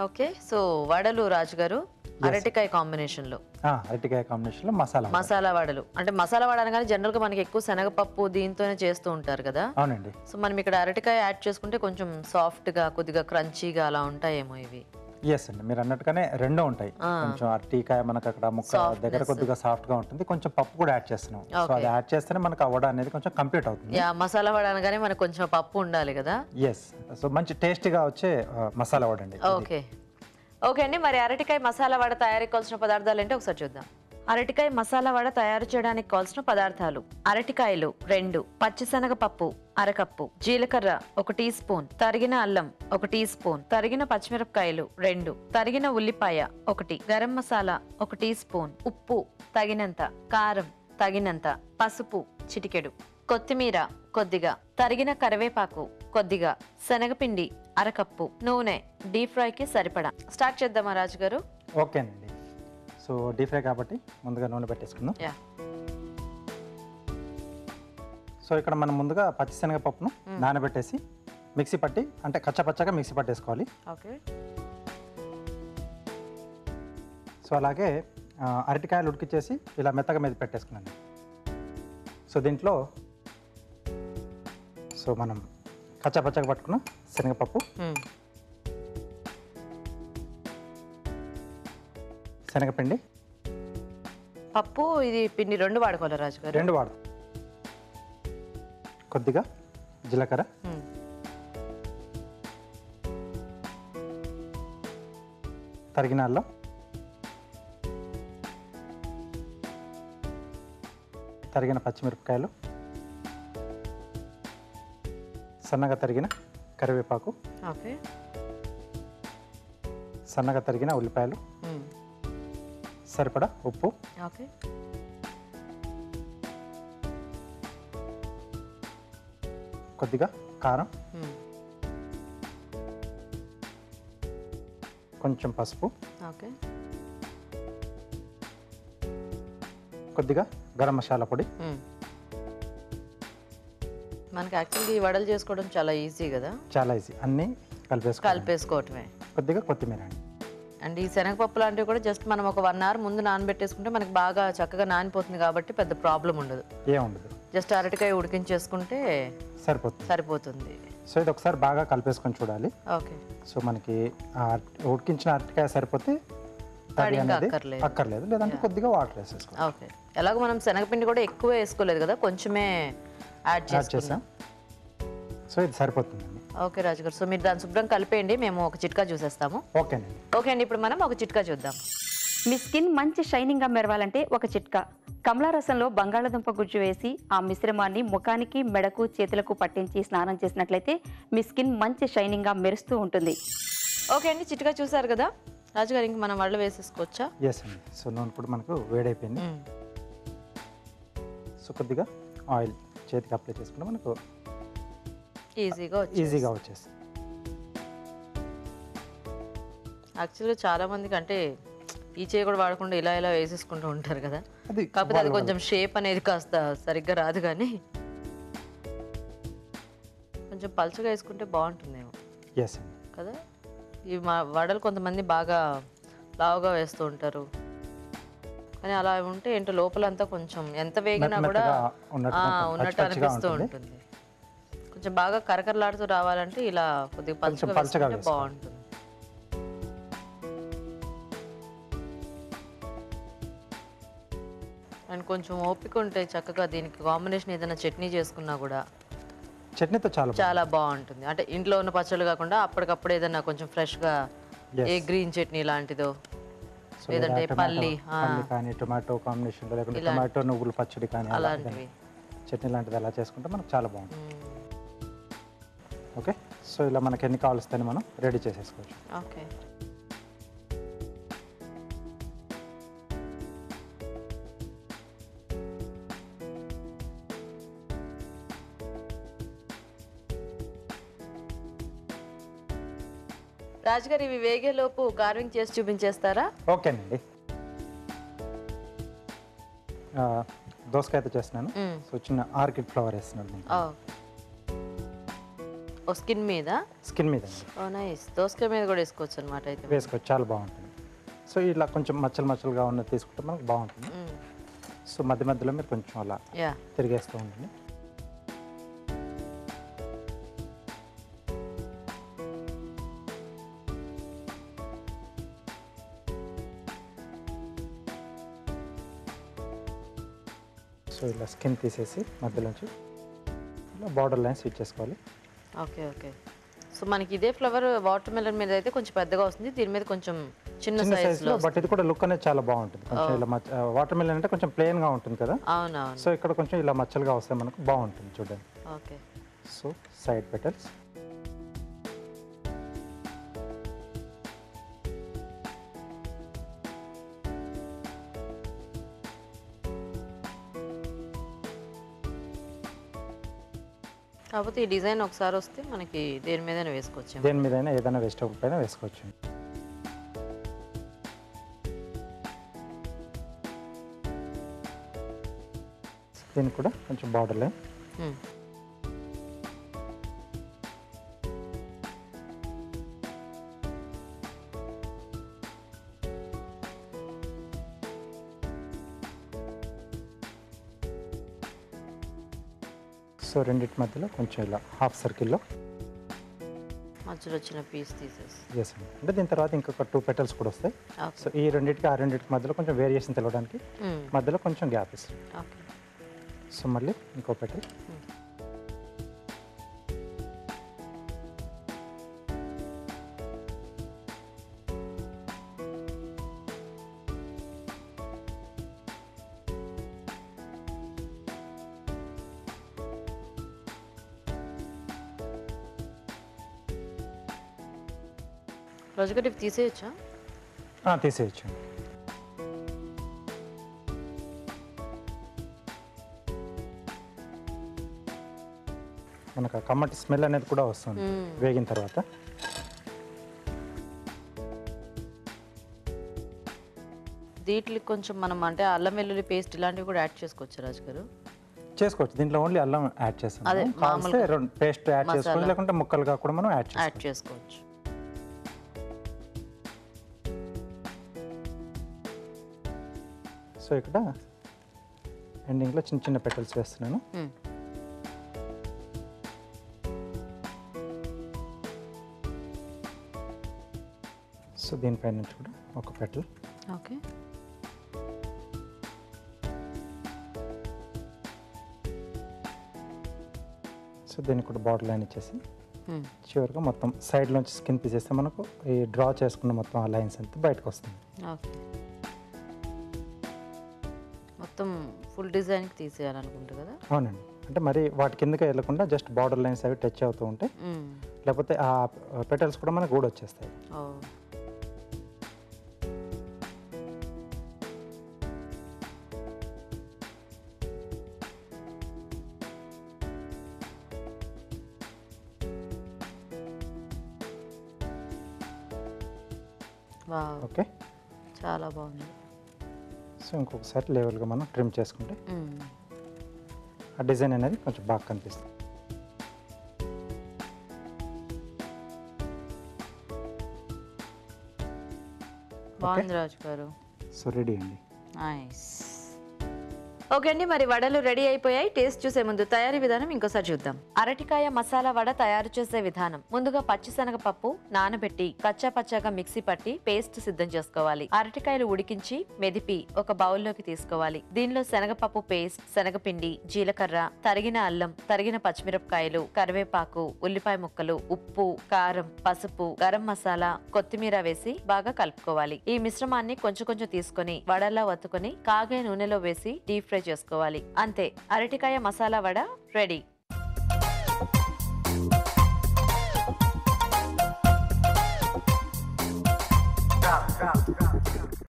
Okay. So, వడలు రాజుగారు అరటికాయ కాంబినేషన్‌లో. అరటికాయ కాంబినేషన్‌లో మసాలా వడలు. అంటే మసాలా వడ అనగానే జనరల్‌గా మనకి ఎక్కువ శనగపప్పు దీంతోనే చేస్తూ ఉంటారు కదా! అవునండి. సో, మనం ఇక్కడ అరటికాయ యాడ్ చేసుకుంటే కొంచెం సాఫ్ట్‌గా, కొద్దిగా క్రంచీగా అలా ఉంటాయేమో ఇవి. యెస్ అండి. మీరన్నట్టుగానే రెండూ ఉంటాయి. కొంచెం అరటికాయ మనకు అక్కడ ముక్క దగ్గర సాఫ్ట్‌నెస్. కొద్దిగా సాఫ్ట్‌గా ఉంటుంది. కొంచెం పప్పు కూడా యాడ్ చేస్తున్నాం. So, okay. అది యాడ్ చేస్తేనే మనకు ఆ వడ అనేది కొంచెం కంప్లీట్ అవుతుంది. యాహ్! మసాలా వడ అనగానే మనకు కొంచెం పప్పు ఉండాలి కదా! యెస్. సో, మంచి టేస్టీగా వచ్చే మసాలా వడ అండి ఇది. ఓకే. ఓకే అండి. మరి అరటికాయ మసాలా వడ తయారీకి కావాల్సిన పదార్థాలేంటో ఒకసారి చూద్దాం. అరటికాయ మసాలా వడ తయారు చేయడానికి కావాల్సిన పదార్థాలు: అరటికాయలు 2, పచ్చిశనగపప్పు అర కప్పు, జీలకర్ర 1 టీ స్పూన్, తరిగిన అల్లం 1 టీ స్పూన్, తరిగిన పచ్చిమిరపకాయలు 2, తరిగిన ఉల్లిపాయ 1, గరం మసాలా 1 టీ స్పూన్, ఉప్పు తగినంత, కారం తగినంత, పసుపు చిటికెడు, కొత్తిమీర కొద్దిగా, తరిగిన కరివేపాకు కొద్దిగా, శనగపిండి అరకప్పు, నూనె డీప్ ఫ్రైకి సరిపడా. స్టార్ట్ చేద్దామా రాజుగారు? ఓకేనండి. సో, డీప్ ఫ్రై కాబట్టి ముందుగా నూనె పెట్టేసుకుందాం. యా. సో, ఇక్కడ మనం ముందుగా పచ్చిశనగపప్పును నానబెట్టేసి మిక్సీ పట్టి అంటే కచ్చపచ్చగా మిక్సీ పట్టేసుకోవాలి. ఓకే. సో, అలాగే అరటికాయలు ఉడికిచ్చేసి ఇలా మెత్తగా మీద పెట్టేసుకున్నాను. సో, దీంట్లో సో మనం కచ్చపచ్చగా పట్టుకున్న శనగపప్పు, శనగపిండి, పప్పు ఇది పిండి 2 వాడుకోవాలా రాజుగారు? 2 వాడు, కొద్దిగా జీలకర్ర, తరిగిన అల్లం, తరిగిన పచ్చిమిరపకాయలు, సన్నగా తరిగిన కరివేపాకు, ఓకే, సన్నగా తరిగిన ఉల్లిపాయలు, సరిపడా ఉప్పు, ఓకే, కొద్దిగా కారం, కొంచెం పసుపు, ఓకే, కొద్దిగా గరం మసాలా పొడి. మనకి యాక్చువల్లీ ఈ వడలు చేసుకోవడం చాలా ఈజీ కదా, చాలా ఈజీ, అన్నీ కలిపేసుకోవటమే. కొద్దిగా కొత్తిమీర అండి. అండ్ ఈ శనగపప్పు లాంటివి కూడా జస్ట్ మనం ఒక 1 అవర్ ముందు నానబెట్టేసుకుంటే మనకి బాగా చక్కగా నానిపోతుంది కాబట్టి పెద్ద ప్రాబ్లం ఉండదు. ఏముండదు, జస్ట్ అరటికాయ ఉడికించేసుకుంటే సరిపోతుంది. సో, ఇది ఒకసారి బాగా కలిపేసుకొని చూడాలి. ఓకే. సో, మనకి ఉడికించిన అరటికాయ సరిపోతే తడి అనేది అక్కర్లేదు, లేదంటే కొద్దిగా వాటర్ వేసేసుకోవాలి. ఓకే. ఎలాగో మనం శనగపిండి కూడా ఎక్కువ వేసుకోలేదు కదా, కొంచెమే యాడ్ చేసాం. సో, ఇది సరిపోతుందండి. ఓకే రాజుగారు. సో, మీరు దాన్ని శుభ్రం కలిపేయండి, మేము ఒక చిట్కా చూసేస్తాము. ఓకేనండి. ఓకే అండి, ఇప్పుడు మనం ఒక చిట్కా చూద్దాం. మీ స్కిన్ మంచి షైనింగ్గా మెరవాలంటే ఒక చిట్కా: కమలా రసంలో బంగాళాదుంప గుజ్జు వేసి ఆ మిశ్రమాన్ని ముఖానికి, మెడకు, చేతులకు పట్టించి స్నానం చేసినట్లయితే మీ స్కిన్ మంచి షైనింగ్గా మెరుస్తూ ఉంటుంది. ఓకే అండి, చిట్కా చూసారు కదా రాజుగారు, ఇంక మనం వడలు వేసేసుకోవచ్చా? ఎస్ అండి. సో, నూనె కూడా మనకు వేడైపోయింది. సో, కొద్దిగా ఆయిల్ చేతికి అప్లై చేసుకుంటే మనకు ఈజీగా వచ్చేస్తుంది. యాక్చువల్గా చాలా మందికి అంటే ఈ చేయి కూడా వాడకుండా ఇలా ఇలా వేసేసుకుంటూ ఉంటారు కదా, కాకపోతే అది కొంచెం షేప్ అనేది కాస్త సరిగ్గా రాదు, కానీ కొంచెం పలుచగా వేసుకుంటే బాగుంటుందేమో కదా. ఈ వడలు కొంతమంది బాగా లావుగా వేస్తూ ఉంటారు, కానీ అలా ఉంటే ఏంటో లోపలంతా కొంచెం ఎంత వేగినా కూడా ఉన్నట్టు అనిపిస్తూ ఉంటుంది. కొంచెం బాగా కరకరలాడుతూ రావాలంటే ఇలా కొద్దిగా పలుచగా వేసుకుంటే బాగుంటుంది. అండ్ కొంచెం ఓపిక ఉంటే చక్కగా దీనికి కాంబినేషన్ ఏదైనా చట్నీ చేసుకున్నా కూడా చట్నీతో చాలా బాగుంటుంది. అంటే ఇంట్లో ఉన్న పచ్చళ్ళు కాకుండా అప్పటికప్పుడు ఏదైనా కొంచెం ఫ్రెష్గా ఏ గ్రీన్ చట్నీ లాంటిదో, లేదంటే పల్లి కానీ టొమాటో కాంబినేషన్, లేకుంటే టొమాటో నువ్వుల పచ్చడి కానీ అలాంటివి చట్నీ లాంటిది అలా చేసుకుంటే మనకు చాలా బాగుంటుంది. ఓకే. సో, ఇలా మనకి ఎన్ని కావాల్సి మనం రెడీ చేసేసుకోవచ్చు. ఓకే. రాజుగారు, ఇవి వేగేలోపు కార్వింగ్ చేసి చూపించేస్తారా? ఓకేనండి. దోసకాయతో చేస్తున్నాను. సో, చిన్న ఆర్కిడ్ ఫ్లవర్ వేస్తున్నాను. ఓ స్కిన్ మీద స్కిన్ మీద అండి ఓ నైస్. దోసకాయ మీద కూడా వేసుకోవచ్చు అనమాట అయితే. వేసుకోవచ్చు, చాలా బాగుంటుంది. సో ఇలా కొంచెం మచ్చలుగా ఉన్నది తీసుకుంటే మనకు బాగుంటుంది. సో మధ్య మధ్యలో మీరు కొంచెం అలా యా. తిరిగేస్తూ ఉంటుంది. సో ఇలా స్కిన్ తీసేసి మధ్యలోంచి ఇలా బార్డర్ లైన్స్ ఇచ్చేసుకోవాలి. Okay okay. సో మనకి ఇదే ఫ్లవర్ వాటర్ మెలన్ మీద అయితే కొంచెం పెద్దగా వస్తుంది, దీని మీద కొంచెం చిన్న చిన్న సైజ్ సైజులో, బట్ ఇది కూడా లుక్ అనేది చాలా బాగుంటుంది. కొంచెం ఇలా వాటర్ మిలన్ అంటే కొంచెం ప్లెయిన్గా ఉంటుంది కదా, అవునవును. సో ఇక్కడ కొంచెం ఇలా మచ్చలుగా వస్తే మనకు బాగుంటుంది చూడండి. ఓకే. So side petals. కాకపోతే ఈ డిజైన్ ఒకసారి వస్తే మనకి దేని మీదైనా వేసుకోవచ్చు. దేని మీదైనా ఏదైనా వెజిటబుల్ పైన వేసుకోవచ్చు. దీనికి కూడా కొంచెం బార్డర్ లైన్. సో రెండింటి మధ్యలో కొంచెం ఇలా హాఫ్ సర్కిల్లో మధ్యలో వచ్చిన పీస్ తీసేసి చేసాను. అంటే దీని తర్వాత ఇంకొక 2 పెటల్స్ కూడా వస్తాయి. ఓకే. సో ఈ రెండింటికి ఆ రెండింటికి మధ్యలో కొంచెం వేరియేషన్ తెలియడానికి మధ్యలో కొంచెం గ్యాప్ ఇస్తుంది. ఓకే. సో మళ్ళీ ఇంకో పెటల్. రోజుగా ఇవి తీసేయచ్చా? తీసేయచ్చు. మనకు ఆ కమ్మటి స్మెల్ అనేది కూడా వస్తుంది వేగిన తర్వాత. దీంట్లో కొంచెం మనం అంటే అల్లం వెల్లుల్లి పేస్ట్ ఇలాంటివి కూడా యాడ్ చేసుకోవచ్చు రాజు గారు. చేసుకోవచ్చు. దీంట్లో ఓన్లీ అల్లం యాడ్ చేస్తాం. అదే కావాల్సి రెండు పేస్ట్ యాడ్ చేసుకోవచ్చు, లేకుంటే ముక్కలుగా కూడా మనం యాడ్ చేసుకోవచ్చు. సో ఇక్కడ ఎండింగ్లో చిన్న చిన్న పెటల్స్ వేస్తున్నాను. సో దీనిపై నుంచి కూడా ఒక పెటల్. ఓకే. సో దీనికి కూడా బార్డర్ లైన్ ఇచ్చేసి చివరిగా మొత్తం సైడ్ నుంచి స్కిన్ తీసేస్తే మనకు ఈ డ్రా చేసుకున్న మొత్తం ఆ లైన్స్ అంతా బయటకు వస్తుంది. ఓకే. మొత్తం ఫుల్ డిజైన్కి తీసేయాలనుకుంటా కదా. అవునండి. అంటే మరి వాటి కిందకి వెళ్ళకుండా జస్ట్ బార్డర్ లైన్స్ అవి టచ్ అవుతూ ఉంటాయి, లేకపోతే ఆ పెటల్స్ కూడా మనకు కూడా వచ్చేస్తాయి. ఓకే, చాలా బాగుంది. సో ఇంకొకసారి లెవెల్గా మనం ట్రిమ్ చేసుకుంటే ఆ డిజైన్ అనేది కొంచెం బాగా కనిపిస్తుంది. బాగుంది రాజు గారు. సో రెడీ అండి. నైస్. ఓకే అండి, మరి వడలు రెడీ అయిపోయాయి. టేస్ట్ చూసే ముందు తయారీ విధానం ఇంకోసారి చూద్దాం. అరటికాయ మసాలా వడ తయారు చేసే విధానం. ముందుగా పచ్చిశనగపప్పు నానబెట్టి కచ్చా పచ్చాగా మిక్సీ పట్టి పేస్ట్ సిద్ధం చేసుకోవాలి. అరటికాయలు ఉడికించి మెదిపి ఒక బౌల్లోకి తీసుకోవాలి. దీనిలో శనగపప్పు పేస్ట్, శనగపిండి, జీలకర్ర, తరిగిన అల్లం, తరిగిన పచ్చిమిరపకాయలు, కరివేపాకు, ఉల్లిపాయ ముక్కలు, ఉప్పు, కారం, పసుపు, గరం మసాలా, కొత్తిమీర వేసి బాగా కలుపుకోవాలి. ఈ మిశ్రమాన్ని కొంచెం కొంచెం తీసుకొని వడల్లా వత్తుకొని కాగే నూనెలో వేసి డీప్ ఫ్రై చేసుకోవాలి. అంతే, అరటికాయ మసాలా వడ రెడీ.